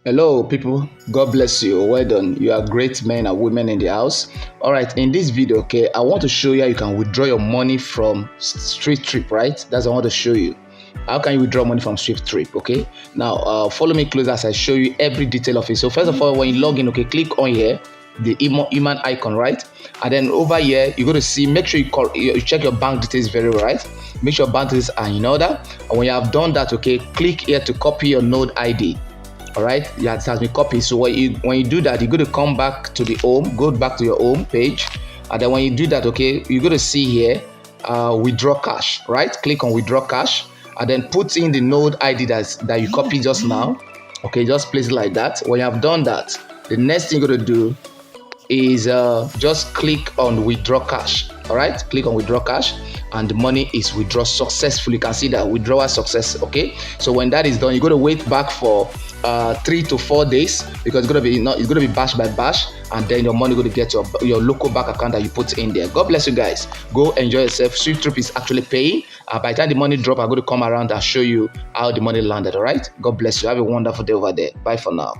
Hello people, God bless you. Well done. You are great men and women in the house. All right, in this video, okay, I want to show you how you can withdraw your money from SWIFTtrip, right? That's what I want to show you. How can you withdraw money from SWIFTtrip? Okay, now follow me close as I show you every detail of it. So first of all, when you log in, okay, click on here the human icon, right? And then over here you're going to see, make sure you check your bank details very well, right? Make sure bank details are in order, and when you have done that, okay, click here to copy your node ID. All right, yeah, it has been copied. So when you do that, you're going to come back to the home, go back to your home page, and then when you do that, okay, you're going to see here withdraw cash, right? Click on withdraw cash and then put in the node ID that you copied just now. Okay, just place it like that. When you have done that, the next thing you're going to do is just click on withdraw cash. All right, click on withdraw cash and the money is withdrawn successfully. You can see that withdrawal success. Okay, so when that is done, you're going to wait back for 3 to 4 days, because it's going to be batch by batch, and then your money going to get to your local bank account that you put in there. God bless you guys. Go enjoy yourself. SWIFTtrip is actually paying. By the time the money drop, I'm going to come around and show you how the money landed. All right, God bless you. Have a wonderful day over there. Bye for now.